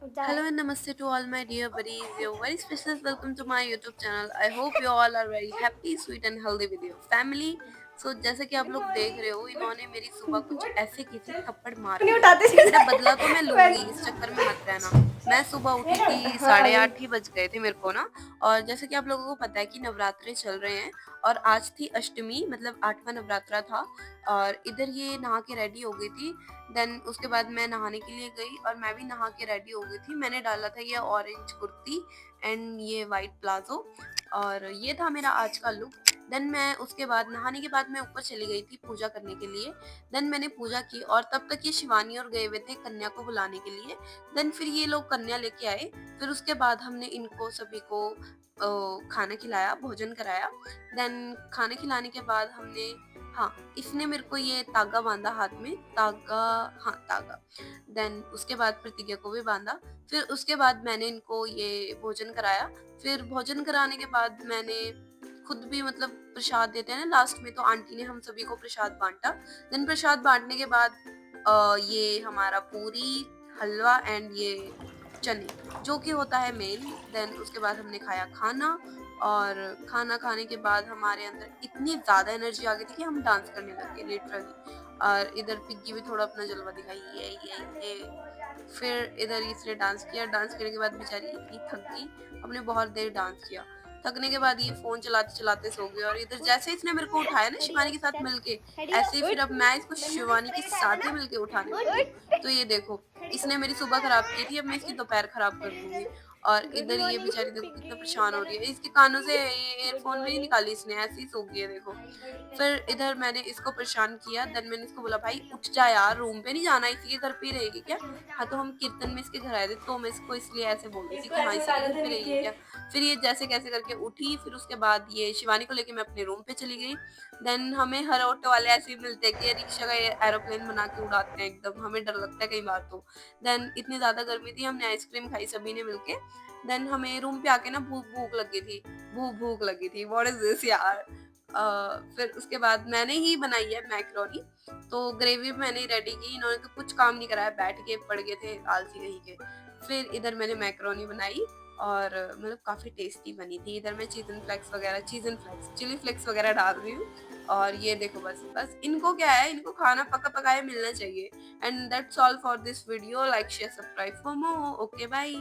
Hello and namaste to all my dear buddies. Your very special welcome to my YouTube channel. I hope you all are very happy, sweet and healthy with your family. जैसे कि आप लोग देख रहे हो, इन्होंने मेरी सुबह कुछ ऐसे की थी, थप्पड़ मार नहीं के। उठाते बेटा बदला तो मैं लूंगी, इस वैसे चक्कर में मत रहना। मैं सुबह उठी थी, हाँ 8:30 ही बज गए थे मेरे को ना। और जैसे कि आप लोगों को पता है कि नवरात्रे चल रहे हैं और आज थी अष्टमी, मतलब 8वां नवरात्रा था। और इधर ये नहा के रेडी हो गई थी। देन उसके बाद मैं नहाने के लिए गई और मैं भी नहा के रेडी हो गई थी। मैंने डाला था ये ऑरेंज कुर्ती एंड ये वाइट प्लाजो, और ये था मेरा आज का लुक। देन मैं उसके बाद नहाने के बाद मैं ऊपर चली गई थी पूजा करने के लिए। देन मैंने पूजा की और तब तक ये शिवानी और गए हुए थे कन्या को बुलाने के लिए। देन फिर ये लोग कन्या लेके आए। फिर उसके बाद हमने इनको सभी को खाना खिलाया, भोजन कराया। देन खाने खिलाने के बाद हमने, हाँ, इसने मेरे को ये तागा बांधा हाथ में, तागा, हाँ तागा। देन उसके बाद प्रतिज्ञा को भी बांधा। फिर उसके बाद मैंने इनको ये भोजन कराया। फिर भोजन कराने के बाद मैंने खुद भी, मतलब प्रसाद देते हैं ना लास्ट में, तो आंटी ने हम सभी को प्रसाद बांटा। देन प्रसाद बांटने के बाद ये हमारा पूरी, हलवा एंड ये चने, जो कि होता है मेन। देन उसके बाद हमने खाया खाना। और खाना खाने के बाद हमारे अंदर इतनी ज़्यादा एनर्जी आ गई थी कि हम डांस करने लग गए लिटरली। और इधर पिग्गी भी थोड़ा अपना जलवा दिखाई, ये। फिर इधर इसने डांस किया। डांस करने के बाद बेचारी इतनी थक गई, हमने बहुत देर डांस किया। थकने के बाद ये फ़ोन चलाते-चलाते सो गई। और इधर जैसे इसने मेरे को उठाया ना शिवानी के साथ मिलके, ऐसे ही फिर अब मैं इसको शिवानी के साथ ही मिलके उठाने वाली हूँ। तो ये देखो, इसने मेरी सुबह खराब की थी, अब मैं इसकी दोपहर खराब कर दूँगी। और गुड इधर ये मॉर्निंग। बेचारी देखो कितना परेशान हो रही है। इसके कानों से ये गुड ईयरफ़ोन भी नहीं मॉर्निंग। निकाली इसने, ऐसे ही सो गई है देखो। फिर इधर मैंने इसको परेशान किया। देन मैंने इसको बोला, भाई उठ जा यार, रूम पे नहीं जाना, इसी के घर पे ही रहेगी क्या? हाँ, तो हम कीर्तन में इसके घर आए थे, तो मैं इसको इसलिए ऐसे बोल रही थी इसको कि हाँ, ऐसे इसी के डाले घर थे पे रहेगी नीचे। क्या? फिर ये जैसे कैसे करके उठी। फिर उसके बाद ये शिवानी को लेके मैं अपने रूम पे चली गई। देन हमें हर ऑटो वाले ऐसे ही मिलते हैं कि ये रिक्शा का एरोप्लेन बना के उड़ाते हैं एकदम, हमें डर लगता है कई बार तो। देन इतनी ज़्यादा गर्मी थी, हमने आइसक्रीम खाई सभी ने मिलके। देन हमें रूम पे आके ना भूख लगी थी, भूख लगी थी। व्हाट इज़ दिस यार? फिर उसके बाद मैंने ही बनाई है मैकरोनी। तो ग्रेवी मैंने रेडी की, इन्होंने तो कुछ काम नहीं कराया, बैठ के पड़ गए थे आलसी कहीं के। फिर इधर मैंने मैकरोनी बनाई और मतलब काफ़ी टेस्टी बनी थी। इधर मैं चीज़न फ्लेक्स, चिली फ्लेक्स वगैरह डाल रही हूँ। और ये देखो, बस इनको क्या है, इनको खाना पका-पकाया मिलना चाहिए। And that's all for this video. Like, share, subscribe for more. Okay, bye.